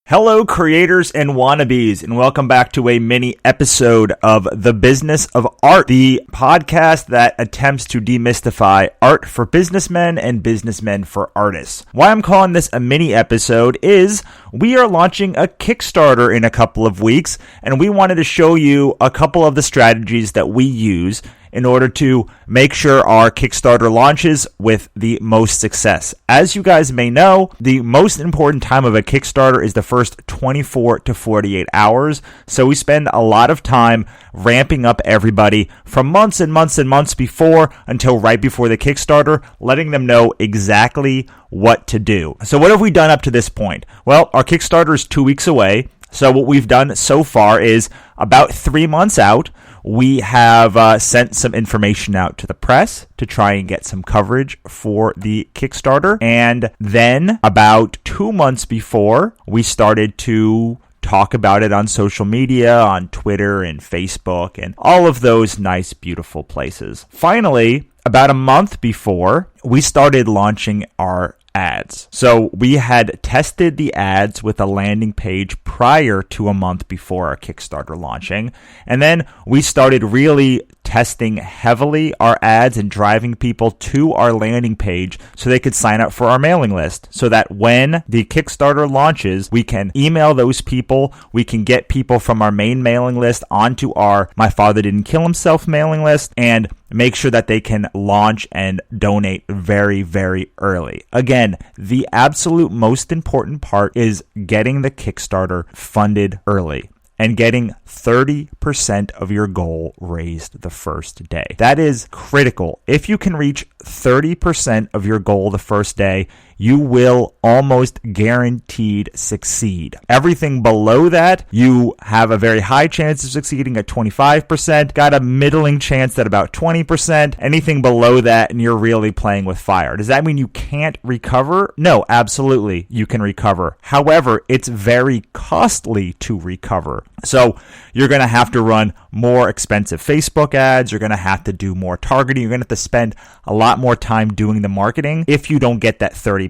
Hello, creators and wannabes, and welcome back to a mini episode of The Business of Art, the podcast that attempts to demystify art for businessmen and businessmen for artists. Why I'm calling this a mini episode is we are launching a Kickstarter in a couple of weeks, and we wanted to show you a couple of the strategies that we use in order to make sure our Kickstarter launches with the most success. As you guys may know, the most important time of a Kickstarter is the first 24 to 48 hours. So we spend a lot of time ramping up everybody from months and months and months before until right before the Kickstarter, letting them know exactly what to do. So what have we done up to this point? Well, our Kickstarter is 2 weeks away. So what we've done so far is about 3 months out, we have sent some information out to the press to try and get some coverage for the Kickstarter. And then about 2 months before, we started to talk about it on social media, on Twitter and Facebook and all of those nice, beautiful places. Finally, about a month before, we started launching our ads. So we had tested the ads with a landing page prior to a month before our Kickstarter launching. And then we started really testing heavily our ads and driving people to our landing page so they could sign up for our mailing list, so that when the Kickstarter launches, we can email those people, we can get people from our main mailing list onto our My Father Didn't Kill Himself mailing list and make sure that they can launch and donate very, very early. Again, the absolute most important part is getting the Kickstarter funded early and getting 30% of your goal raised the first day. That is critical. If you can reach 30% of your goal the first day, you will almost guaranteed succeed. Everything below that, you have a very high chance of succeeding at 25%, got a middling chance at about 20%. Anything below that, and you're really playing with fire. Does that mean you can't recover? No, absolutely, you can recover. However, it's very costly to recover. So you're going to have to run more expensive Facebook ads. You're going to have to do more targeting. You're going to have to spend a lot more time doing the marketing if you don't get that 30%.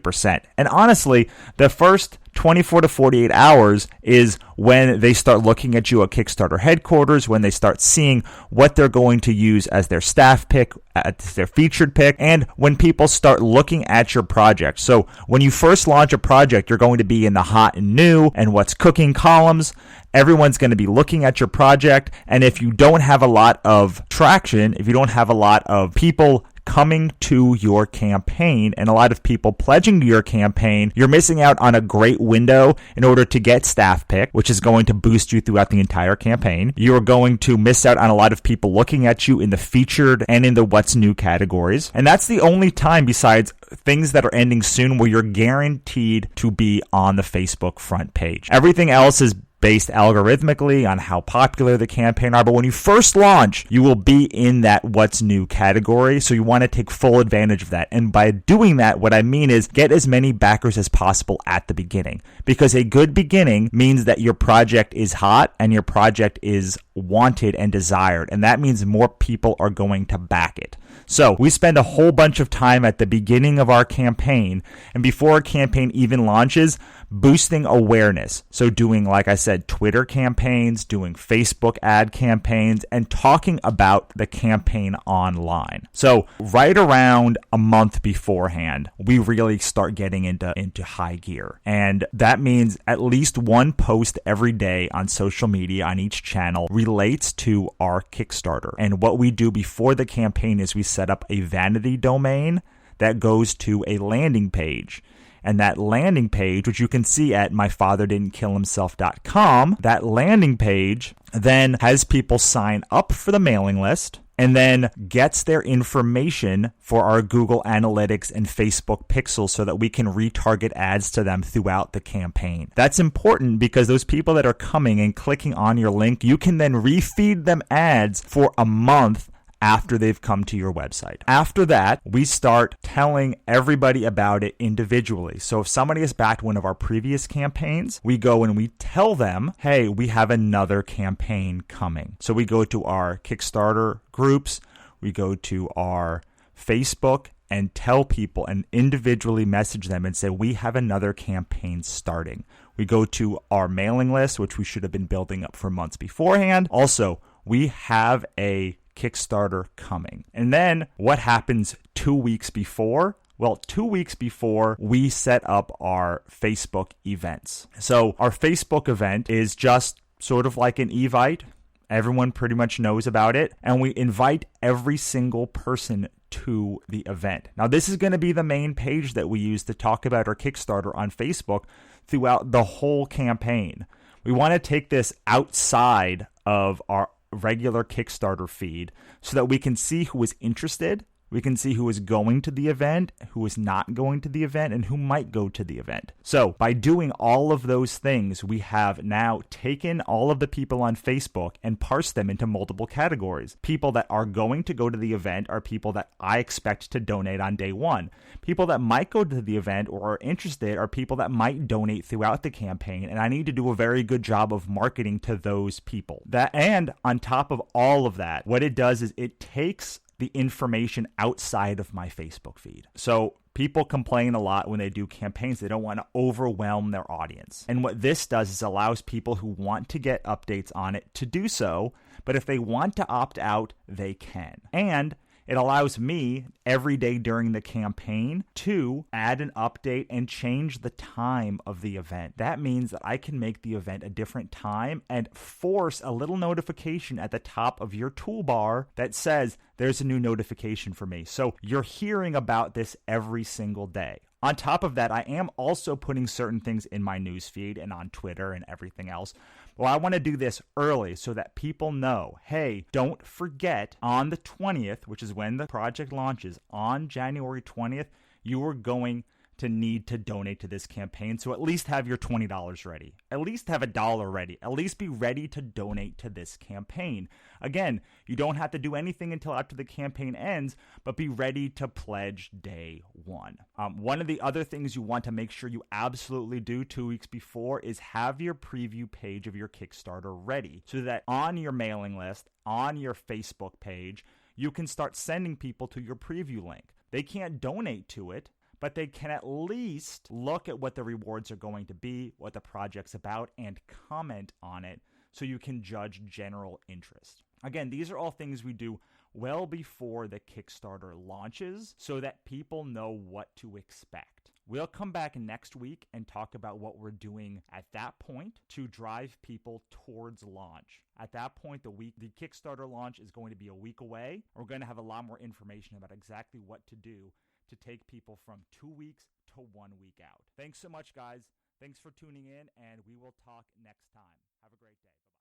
And honestly, the first 24 to 48 hours is when they start looking at you at Kickstarter headquarters, when they start seeing what they're going to use as their staff pick, as their featured pick, and when people start looking at your project. So when you first launch a project, you're going to be in the hot and new and what's cooking columns. Everyone's going to be looking at your project. And if you don't have a lot of traction, if you don't have a lot of people coming to your campaign and a lot of people pledging to your campaign, you're missing out on a great window in order to get staff pick, which is going to boost you throughout the entire campaign. You're going to miss out on a lot of people looking at you in the featured and in the what's new categories. And that's the only time besides things that are ending soon where you're guaranteed to be on the Facebook front page. Everything else is based algorithmically on how popular the campaign are. But when you first launch, you will be in that what's new category. So you want to take full advantage of that. And by doing that, what I mean is get as many backers as possible at the beginning, because a good beginning means that your project is hot and your project is wanted and desired. And that means more people are going to back it. So we spend a whole bunch of time at the beginning of our campaign and before a campaign even launches, boosting awareness. So doing, like I said, Twitter campaigns, doing Facebook ad campaigns, and talking about the campaign online. So right around a month beforehand, we really start getting into high gear. And that means at least one post every day on social media on each channel relates to our Kickstarter. And what we do before the campaign is we set up a vanity domain that goes to a landing page. And that landing page, which you can see at myfatherdidn'tkillhimself.com, that landing page then has people sign up for the mailing list and then gets their information for our Google Analytics and Facebook pixels so that we can retarget ads to them throughout the campaign. That's important because those people that are coming and clicking on your link, you can then refeed them ads for a month after they've come to your website. After that, we start telling everybody about it individually. So if somebody has backed one of our previous campaigns, we go and we tell them, hey, we have another campaign coming. So we go to our Kickstarter groups, we go to our Facebook and tell people and individually message them and say, we have another campaign starting. We go to our mailing list, which we should have been building up for months beforehand. Also, we have a Kickstarter coming. And then what happens 2 weeks before? Well, 2 weeks before, we set up our Facebook events. So our Facebook event is just sort of like an Evite. Everyone pretty much knows about it. And we invite every single person to the event. Now, this is going to be the main page that we use to talk about our Kickstarter on Facebook throughout the whole campaign. We want to take this outside of our regular Kickstarter feed so that we can see who is interested. We can see who is going to the event, who is not going to the event, and who might go to the event. So by doing all of those things, we have now taken all of the people on Facebook and parsed them into multiple categories. People that are going to go to the event are people that I expect to donate on day one. People that might go to the event or are interested are people that might donate throughout the campaign, and I need to do a very good job of marketing to those people. And on top of all of that, what it does is it takes the information outside of my Facebook feed. So people complain a lot when they do campaigns. They don't want to overwhelm their audience. And what this does is allows people who want to get updates on it to do so. But if they want to opt out, they can. And it allows me every day during the campaign to add an update and change the time of the event. That means that I can make the event a different time and force a little notification at the top of your toolbar that says there's a new notification for me. So you're hearing about this every single day. On top of that, I am also putting certain things in my newsfeed and on Twitter and everything else. Well, I want to do this early so that people know, hey, don't forget on the 20th, which is when the project launches, on January 20th, you are going to need to donate to this campaign. So at least have your $20 ready. At least have $1 ready. At least be ready to donate to this campaign. Again, you don't have to do anything until after the campaign ends, but be ready to pledge day one. One of the other things you want to make sure you absolutely do 2 weeks before is have your preview page of your Kickstarter ready so that on your mailing list, on your Facebook page, you can start sending people to your preview link. They can't donate to it, but they can at least look at what the rewards are going to be, what the project's about, and comment on it so you can judge general interest. Again, these are all things we do well before the Kickstarter launches so that people know what to expect. We'll come back next week and talk about what we're doing at that point to drive people towards launch. At that point, the Kickstarter launch is going to be a week away. We're going to have a lot more information about exactly what to do to take people from 2 weeks to 1 week out. Thanks so much, guys. Thanks for tuning in, and we will talk next time. Have a great day. Bye-bye.